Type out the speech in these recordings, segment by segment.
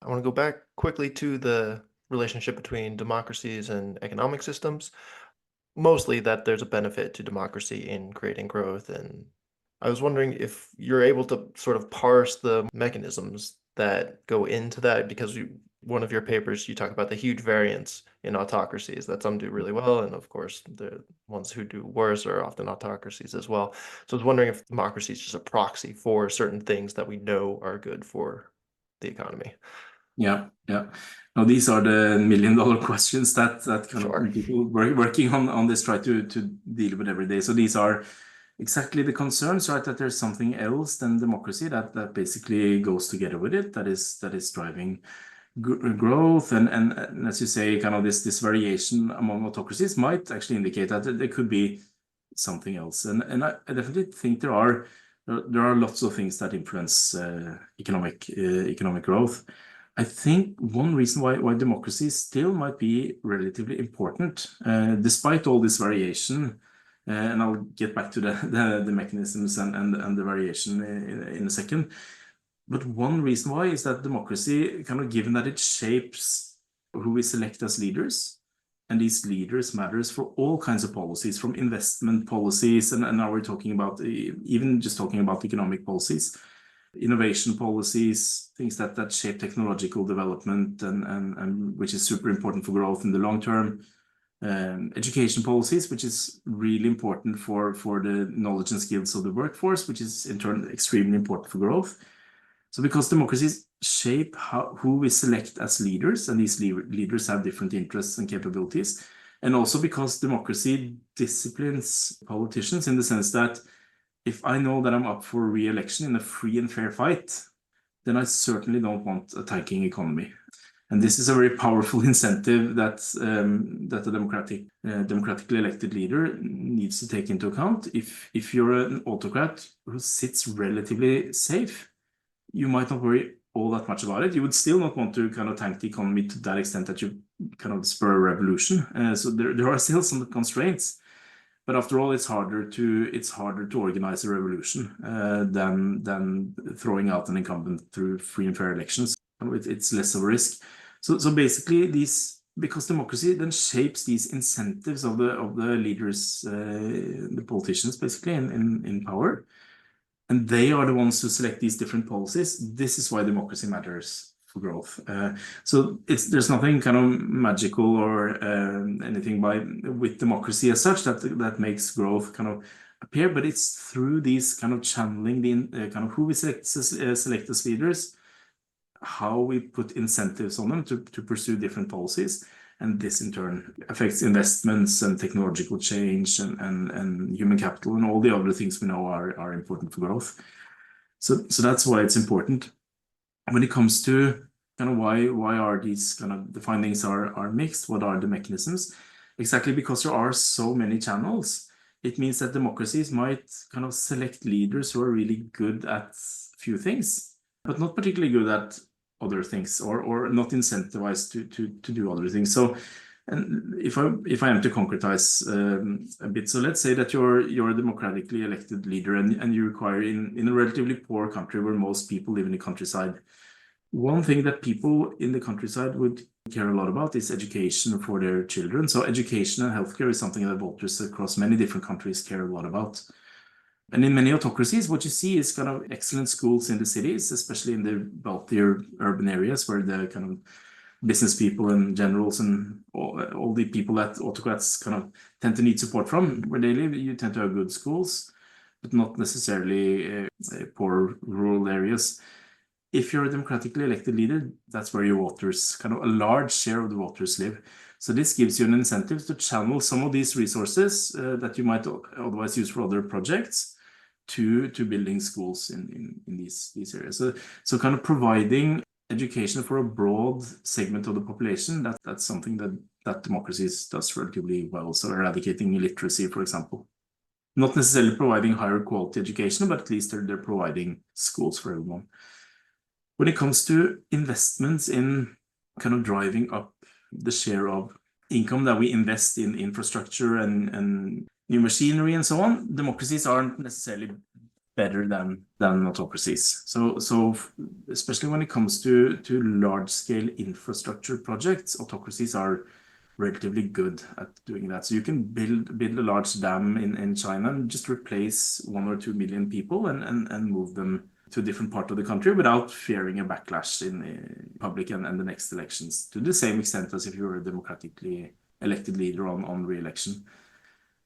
I want to go back quickly to the relationship between democracies and economic systems. Mostly that there's a benefit to democracy in creating growth. And I was wondering if you're able to sort of parse the mechanisms that go into that, because one of your papers, you talk about the huge variance in autocracies, that some do really well. And of course, the ones who do worse are often autocracies as well. So I was wondering if democracy is just a proxy for certain things that we know are good for the economy. Yeah, yeah. Now these are the million-dollar questions that kind of Sure. people working on this try to deal with every day. So these are exactly the concerns, right? That there's something else than democracy that basically goes together with it. That is driving growth and as you say, kind of this variation among autocracies might actually indicate that there could be something else. And I definitely think there are lots of things that influence economic growth. I think one reason why democracy still might be relatively important, despite all this variation, and I'll get back to the mechanisms and the variation in a second. But one reason why is that democracy, kind of given that it shapes who we select as leaders, and these leaders matters for all kinds of policies, from investment policies, and now we're talking about even just talking about economic policies, innovation policies, things that shape technological development and which is super important for growth in the long term. Education policies, which is really important for the knowledge and skills of the workforce, which is in turn extremely important for growth. So because democracies shape who we select as leaders, and these leaders have different interests and capabilities, and also because democracy disciplines politicians in the sense that if I know that I'm up for re-election in a free and fair fight, then I certainly don't want a tanking economy. And this is a very powerful incentive that a democratically elected leader needs to take into account. If you're an autocrat who sits relatively safe, you might not worry all that much about it. You would still not want to kind of tank the economy to that extent that you kind of spur a revolution. So there are still some constraints. But after all, it's harder to organize a revolution than throwing out an incumbent through free and fair elections. It's less of a risk. So basically, because democracy then shapes these incentives of the leaders, the politicians, basically in power, and they are the ones who select these different policies. This is why democracy matters for growth. So there's nothing kind of magical or anything with democracy as such that makes growth kind of appear, but it's through these kind of channeling the kind of who we select as leaders, how we put incentives on them to pursue different policies. And this in turn affects investments and technological change and human capital and all the other things we know are important for growth. So that's why it's important. When it comes to kind of why are these kind of the findings are mixed, what are the mechanisms? Exactly because there are so many channels, it means that democracies might kind of select leaders who are really good at few things, but not particularly good at other things, or not incentivized to do other things. So, and if I am to concretize a bit, so let's say that you're a democratically elected leader and you require in a relatively poor country where most people live in the countryside. One thing that people in the countryside would care a lot about is education for their children. So education and healthcare is something that voters across many different countries care a lot about. And in many autocracies, what you see is kind of excellent schools in the cities, especially in the wealthier urban areas where the kind of business people and generals and all the people that autocrats kind of tend to need support from. Where they live, you tend to have good schools, but not necessarily poor rural areas. If you're a democratically elected leader, that's where your voters, kind of a large share of the voters live. So this gives you an incentive to channel some of these resources that you might otherwise use for other projects to building schools in these areas. So kind of providing education for a broad segment of the population, that's something that democracies does relatively well. So eradicating illiteracy, for example. Not necessarily providing higher quality education, but at least they're providing schools for everyone. When it comes to investments in kind of driving up the share of income that we invest in infrastructure and new machinery and so on, democracies aren't necessarily better than autocracies. So especially when it comes to large-scale infrastructure projects, autocracies are relatively good at doing that. So you can build a large dam in China and just replace 1 or 2 million people and move them to a different part of the country without fearing a backlash in public and the next elections, to the same extent as if you were a democratically elected leader on re-election.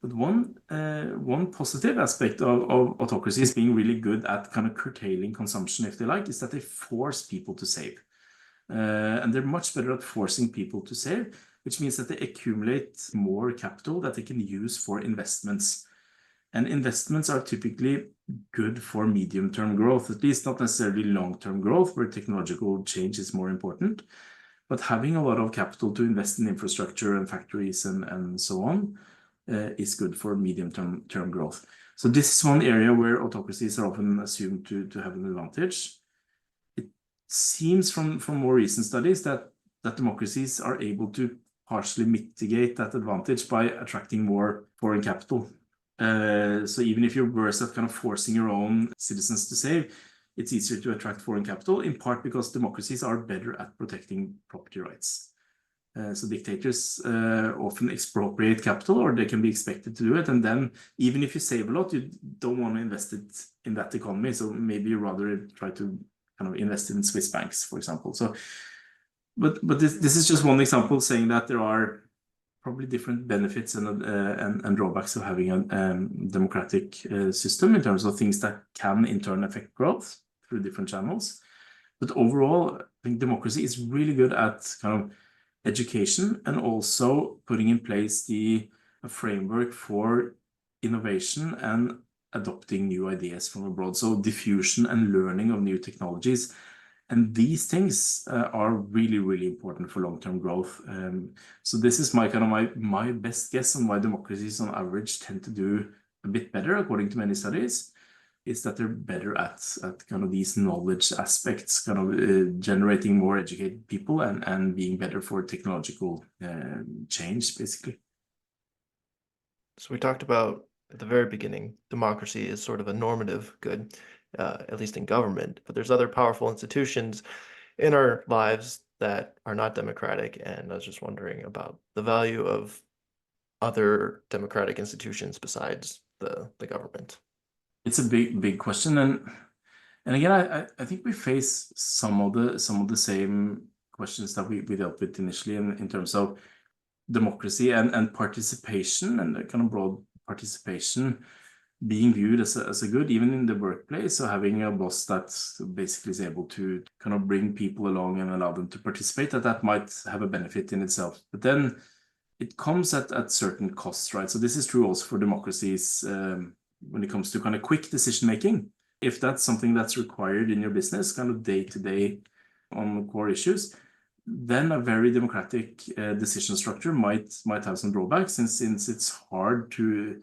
But one positive aspect of autocracies being really good at kind of curtailing consumption, if they like, is that they force people to save. And they're much better at forcing people to save, which means that they accumulate more capital that they can use for investments. And investments are typically good for medium-term growth, at least not necessarily long-term growth, where technological change is more important. But having a lot of capital to invest in infrastructure and factories and so on is good for medium-term growth. So this is one area where autocracies are often assumed to have an advantage. It seems from more recent studies that democracies are able to partially mitigate that advantage by attracting more foreign capital. So even if you're worse at kind of forcing your own citizens to save, it's easier to attract foreign capital, in part because democracies are better at protecting property rights. So dictators often expropriate capital, or they can be expected to do it. And then even if you save a lot, you don't want to invest it in that economy. So maybe you rather try to kind of invest in Swiss banks, for example. So, but this is just one example saying that there are probably different benefits and drawbacks of having a democratic system in terms of things that can in turn affect growth through different channels. But overall, I think democracy is really good at kind of education and also putting in place a framework for innovation and adopting new ideas from abroad. So diffusion and learning of new technologies. And these things are really, really important for long-term growth. So this is my best guess on why democracies on average tend to do a bit better, according to many studies, is that they're better at kind of these knowledge aspects, kind of generating more educated people and being better for technological change, basically. So we talked about at the very beginning, democracy is sort of a normative good, at least in government, but there's other powerful institutions in our lives that are not democratic. And I was just wondering about the value of other democratic institutions besides the government. It's a big question, and again, I think we face some of the same questions that we dealt with initially in terms of democracy and participation and kind of broad participation being viewed as a good, even in the workplace. So having a boss that basically is able to kind of bring people along and allow them to participate, that might have a benefit in itself. But then it comes at certain costs, right? So this is true also for democracies when it comes to kind of quick decision making. If that's something that's required in your business, kind of day to day on core issues, then a very democratic decision structure might have some drawbacks, since it's hard to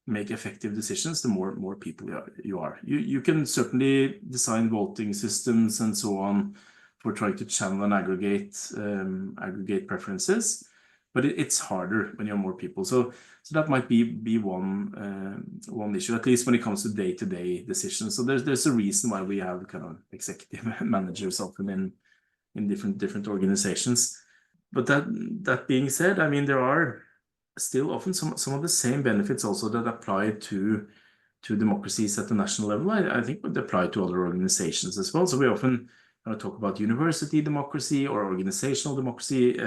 make effective decisions the more people you are. You can certainly design voting systems and so on for trying to channel and aggregate preferences, but it's harder when you have more people. So that might be one issue, at least when it comes to day-to-day decisions. So there's a reason why we have kind of executive managers often in different organizations. But that being said, I mean, there are still often some of the same benefits also that apply to democracies at the national level. I think would apply to other organizations as well. So we often talk about university democracy or organizational democracy,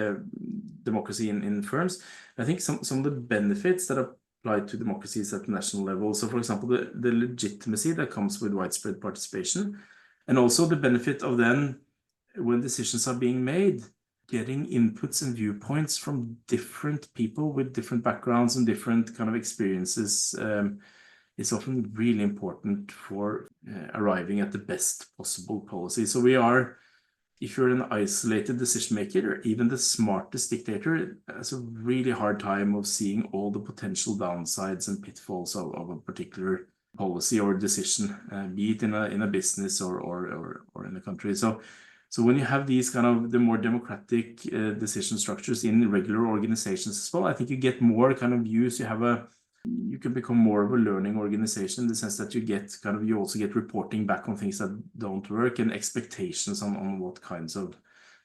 democracy in firms. I think some of the benefits that apply to democracies at the national level. So for example, the legitimacy that comes with widespread participation, and also the benefit of then when decisions are being made, getting inputs and viewpoints from different people with different backgrounds and different kind of experiences is often really important for arriving at the best possible policy. So if you're an isolated decision maker, even the smartest dictator has a really hard time of seeing all the potential downsides and pitfalls of a particular policy or decision, be it in a business or in a country. So when you have these kind of the more democratic decision structures in regular organizations as well, I think you get more kind of views. You have a You can become more of a learning organization in the sense that you also get reporting back on things that don't work and expectations on what kinds of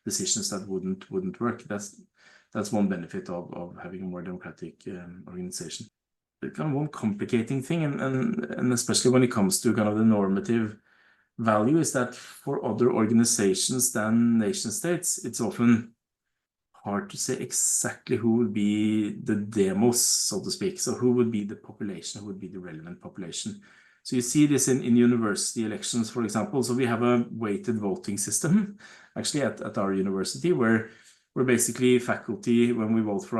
decisions that wouldn't work. That's one benefit of having a more democratic organization. Kind of one complicating thing, and especially when it comes to kind of the normative value, is that for other organizations than nation states, it's often hard to say exactly who would be the demos, so to speak. So who would be the population, who would be the relevant population. So you see this in university elections, for example. So we have a weighted voting system actually at our university where basically faculty, when we vote for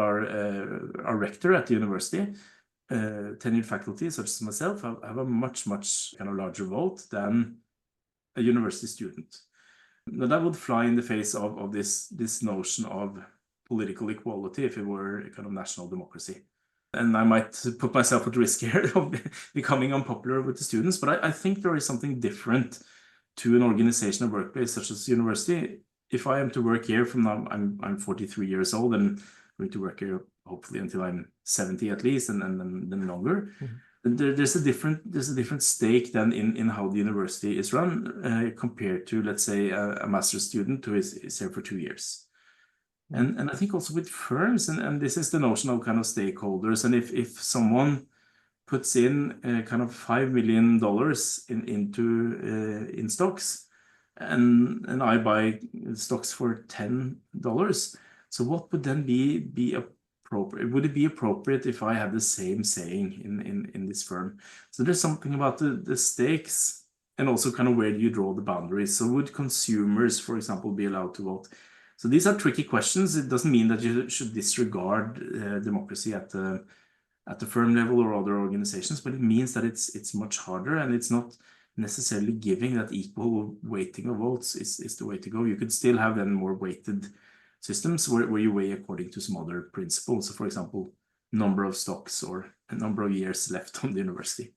our rector at the university, tenured faculty such as myself have a much kind of larger vote than a university student. Now that would fly in the face of this notion of political equality if it were a kind of national democracy. And I might put myself at risk here of becoming unpopular with the students, but I think there is something different to an organization or workplace such as university. If I am to work here from now, I'm 43 years old and going to work here hopefully until I'm 70 at least, and then longer. Mm-hmm. There's a different stake than in how the university is run compared to, let's say, a master's student who is here for 2 years. And I think also with firms, and this is the notion of kind of stakeholders. And if someone puts in kind of $5 million in stocks, and I buy stocks for $10, so what would then be appropriate? Would it be appropriate if I had the same saying in this firm? So there's something about the stakes, and also kind of where do you draw the boundaries? So would consumers, for example, be allowed to vote? So these are tricky questions. It doesn't mean that you should disregard democracy at the firm level or other organizations, but it means that it's much harder, and it's not necessarily giving that equal weighting of votes is the way to go. You could still have then more weighted systems where you weigh according to some other principles. So for example, number of stocks or a number of years left on the university.